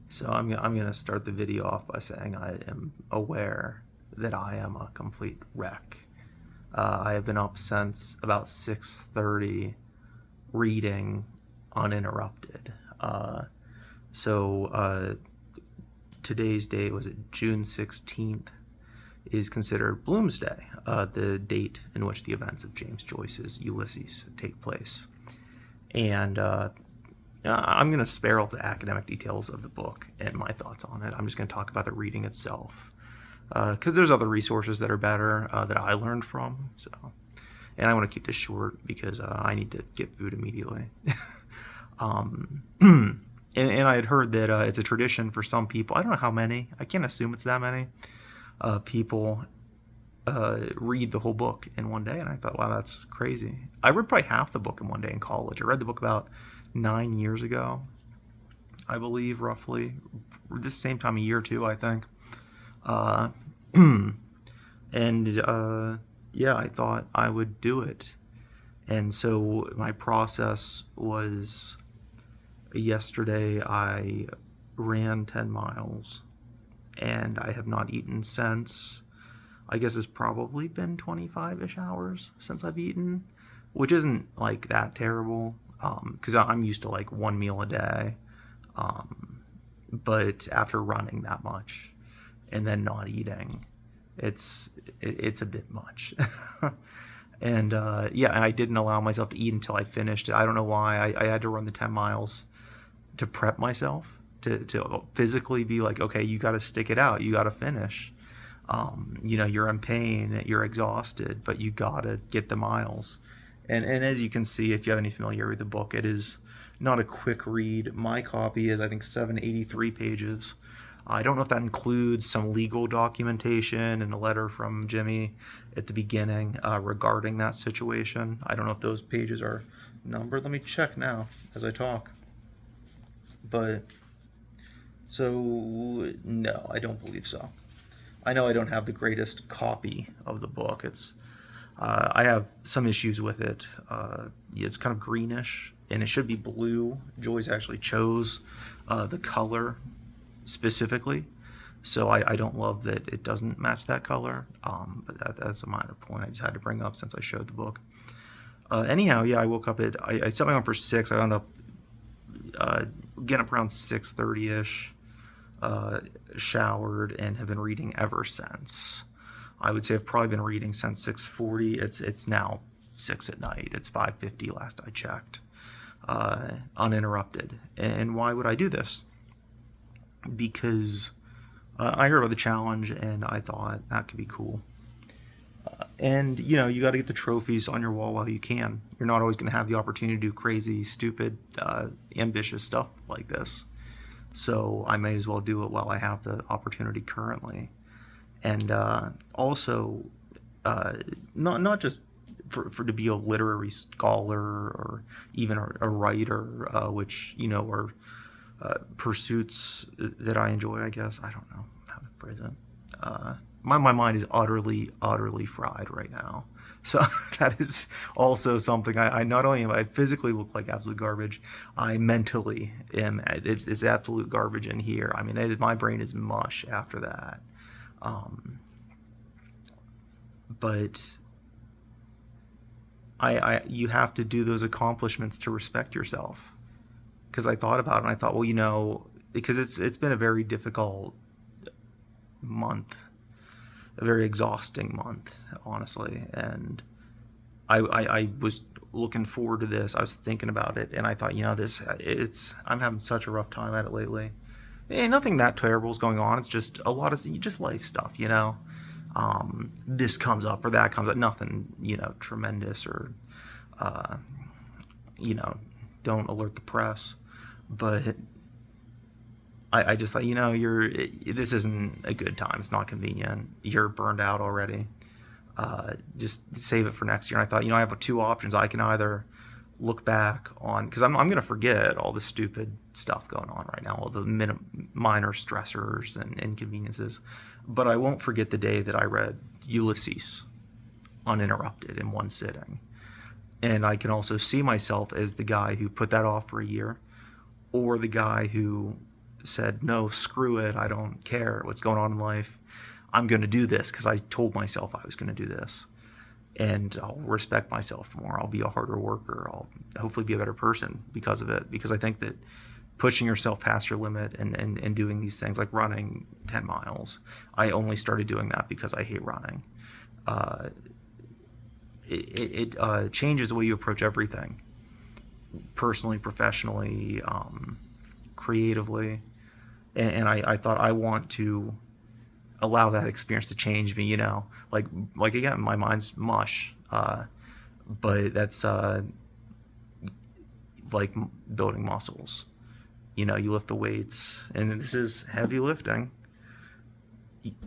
So I'm gonna start the video off by saying I am aware that I am a complete wreck. I have been up since about 6:30 reading uninterrupted. So today's date, was it June 16th, is considered Bloomsday, the date in which the events of James Joyce's Ulysses take place. And I'm going to spare all the academic details of the book and my thoughts on it. I'm just going to talk about the reading itself, because there's other resources that are better that I learned from. So, and I want to keep this short because I need to get food immediately. And I had heard that it's a tradition for some people. I don't know how many. I can't assume it's that many people read the whole book in one day. And I thought, wow, that's crazy. I read probably half the book in one day in college. I read the book about 9 years ago, I believe, roughly. The same time a year or two, I think. Yeah, I thought I would do it. And so my process was, yesterday I ran 10 miles and I have not eaten since. I guess it's probably been 25-ish hours since I've eaten, which isn't like that terrible, because I'm used to like one meal a day. But after running that much and then not eating, it's a bit much. And yeah, and I didn't allow myself to eat until I finished it. I don't know why. I had to run the 10 miles to prep myself to physically be like, okay, you got to stick it out. You got to finish. You're in pain, you're exhausted, but you got to get the miles. And as you can see, if you have any familiarity with the book, it is not a quick read. My copy is, I think, 783 pages. I don't know if that includes some legal documentation and a letter from Jimmy at the beginning regarding that situation. I don't know if those pages are numbered. Let me check now as I talk. But, so, no, I don't believe so. I know I don't have the greatest copy of the book. I have some issues with it. It's kind of greenish, and it should be blue. Joyce actually chose the color specifically, so I don't love that it doesn't match that color. But that's a minor point I just had to bring up since I showed the book. Anyhow, yeah, I woke up I set my alarm for 6. I wound up getting up around 6:30-ish. Showered and have been reading ever since. I would say I've probably been reading since 6:40. It's now 6 at night. It's 5:50 last I checked, uninterrupted. And why would I do this? Because I heard about the challenge and I thought that could be cool. And you got to get the trophies on your wall while you can. You're not always going to have the opportunity to do crazy, stupid, ambitious stuff like this. So I may as well do it while I have the opportunity currently. And also, not just for to be a literary scholar or even a writer, which are pursuits that I enjoy. I guess I don't know how to phrase it. My mind is utterly fried right now. So that is also something. I not only am I physically look like absolute garbage, I mentally am. It's absolute garbage in here. I mean, my brain is mush after that. But you have to do those accomplishments to respect yourself. Because I thought about it and I thought, well, because it's been a very difficult month. A very exhausting month, honestly, and I was looking forward to this. I was thinking about it, and I thought, I'm having such a rough time at it lately. And nothing that terrible is going on. It's just a lot of just life stuff, This comes up or that comes up. Nothing, tremendous or, don't alert the press, but. I just thought, this isn't a good time. It's not convenient. You're burned out already. Just save it for next year. And I thought, I have 2 options. I can either look back on, because I'm going to forget all the stupid stuff going on right now, all the minor stressors and inconveniences, but I won't forget the day that I read Ulysses uninterrupted in one sitting. And I can also see myself as the guy who put that off for a year, or the guy who said, no, screw it, I don't care what's going on in life. I'm going to do this because I told myself I was going to do this. And I'll respect myself more. I'll be a harder worker. I'll hopefully be a better person because of it. Because I think that pushing yourself past your limit and doing these things like running 10 miles, I only started doing that because I hate running. It changes the way you approach everything, personally, professionally, creatively. And I thought I want to allow that experience to change me, like again, my mind's mush, but that's like building muscles. You lift the weights, and this is heavy lifting.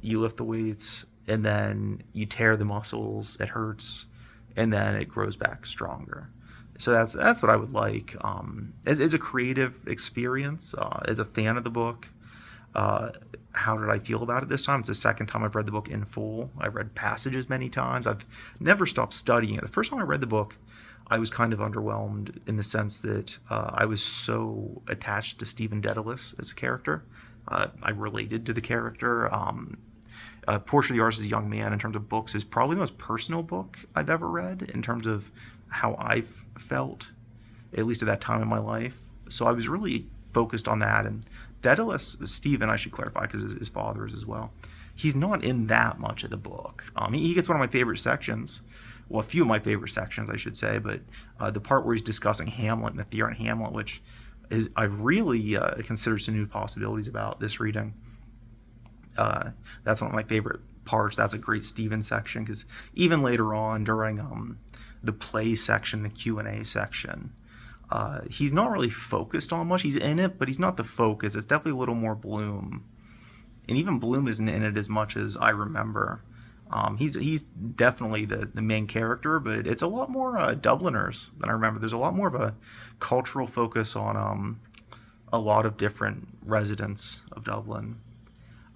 You lift the weights, and then you tear the muscles, it hurts, and then it grows back stronger. So that's what I would like, as a creative experience, as a fan of the book. How did I feel about it this time? It's the second time I've read the book in full. I've read passages many times. I've never stopped studying it. The first time I read the book, I was kind of underwhelmed in the sense that I was so attached to Stephen Dedalus as a character. I related to the character. Portrait of the Artist as a Young Man, in terms of books, is probably the most personal book I've ever read in terms of how I've felt, at least at that time in my life. So I was really focused on that. And Dedalus, Stephen, I should clarify, because his father is as well. He's not in that much of the book. He gets one of my favorite sections. Well, a few of my favorite sections, I should say. But the part where he's discussing Hamlet and the theory on Hamlet, which is I've really considered some new possibilities about this reading. That's one of my favorite parts. That's a great Stephen section, because even later on during the play section, the Q&A section, he's not really focused on much. He's in it, but he's not the focus. It's definitely a little more Bloom. And even Bloom isn't in it as much as I remember. He's definitely the main character, but it's a lot more Dubliners than I remember. There's a lot more of a cultural focus on a lot of different residents of Dublin.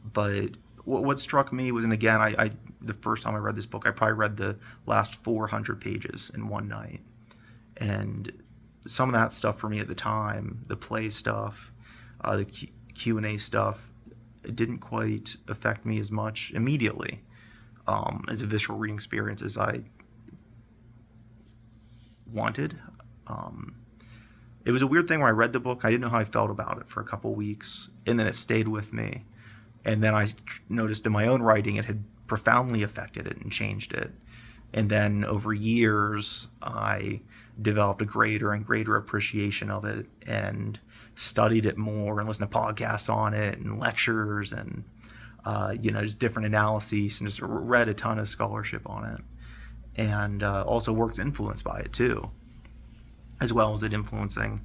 But what struck me was, and again, I the first time I read this book, I probably read the last 400 pages in one night. And some of that stuff for me at the time, the play stuff, the Q&A stuff, it didn't quite affect me as much immediately as a visceral reading experience as I wanted. It was a weird thing where I read the book, I didn't know how I felt about it for a couple weeks, and then it stayed with me. And then I noticed in my own writing it had profoundly affected it and changed it. And then over years, I developed a greater and greater appreciation of it and studied it more and listened to podcasts on it and lectures and, just different analyses, and just read a ton of scholarship on it. And also work's influenced by it too, as well as it influencing,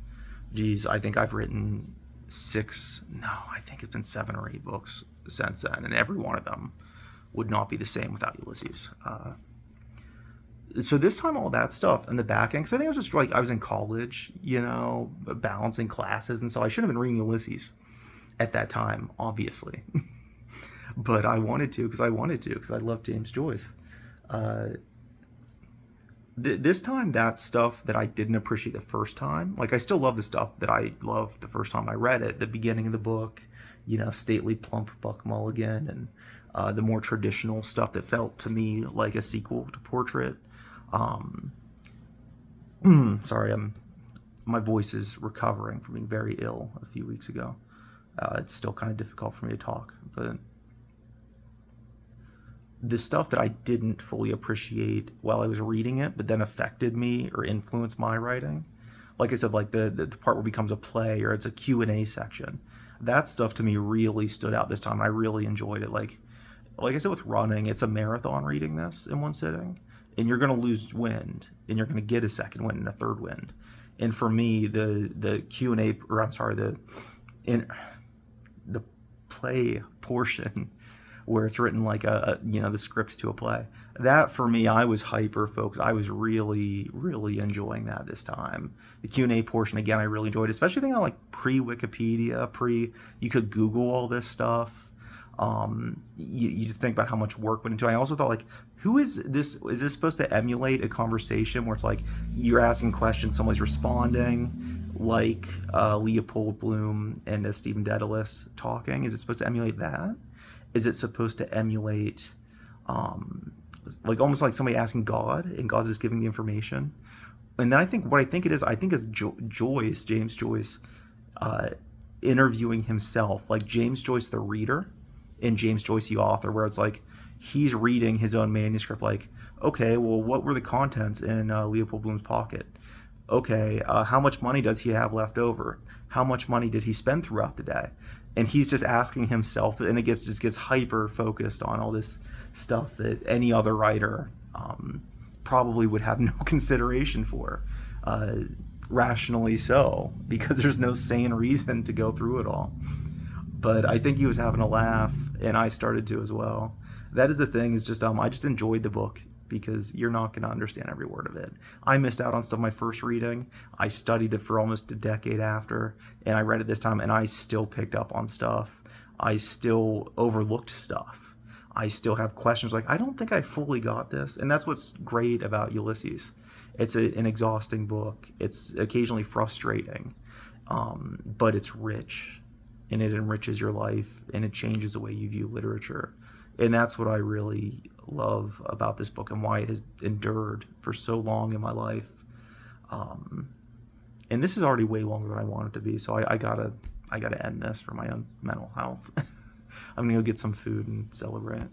I think I've written I think it's been 7 or 8 books since then, and every one of them would not be the same without Ulysses. So this time, all that stuff in the back end, because I think I was just like, I was in college, balancing classes, and so I shouldn't have been reading Ulysses at that time, obviously. But I wanted to, because I love James Joyce. This time, that stuff that I didn't appreciate the first time, like I still love the stuff that I loved the first time I read it, the beginning of the book, stately, plump Buck Mulligan, and the more traditional stuff that felt to me like a sequel to Portrait. Sorry, my voice is recovering from being very ill a few weeks ago. It's still kind of difficult for me to talk, but the stuff that I didn't fully appreciate while I was reading it, but then affected me or influenced my writing, like I said, like the part where it becomes a play or it's a Q&A section, that stuff to me really stood out this time. I really enjoyed it. Like I said with running, it's a marathon reading this in one sitting, and you're going to lose wind, and you're going to get a second wind and a third wind. And for me, the Q&A, or I'm sorry, the play portion where it's written like the scripts to a play, that for me, I was hyper focused. I was really, really enjoying that this time. The Q&A portion, again, I really enjoyed it, especially thinking like pre-Wikipedia, you could Google all this stuff. You think about how much work went into it. I also thought, like, who is this? Is this supposed to emulate a conversation where it's like you're asking questions, someone's responding? like Leopold Bloom and Stephen Dedalus talking? Is it supposed to emulate that? Is it supposed to emulate, um, like almost like somebody asking God and God's just giving the information? And then what I think it is, I think is Joyce, James Joyce, uh, interviewing himself, like James Joyce the reader and James Joyce the author, where it's like he's reading his own manuscript, like, okay, well, what were the contents in Leopold Bloom's pocket? Okay, how much money does he have left over? How much money did he spend throughout the day? And he's just asking himself, and it just gets hyper focused on all this stuff that any other writer probably would have no consideration for, uh, rationally so, because there's no sane reason to go through it all. But I think he was having a laugh, and I started to as well. That is the thing, is just I just enjoyed the book because you're not going to understand every word of it. I missed out on stuff my first reading. I studied it for almost a decade after, and I read it this time, and I still picked up on stuff. I still overlooked stuff. I still have questions like, I don't think I fully got this. And that's what's great about Ulysses. It's an exhausting book. It's occasionally frustrating, but it's rich, and it enriches your life, and it changes the way you view literature. And that's what I really love about this book and why it has endured for so long in my life. Um, and this is already way longer than I want it to be, so I gotta end this for my own mental health. I'm gonna go get some food and celebrate.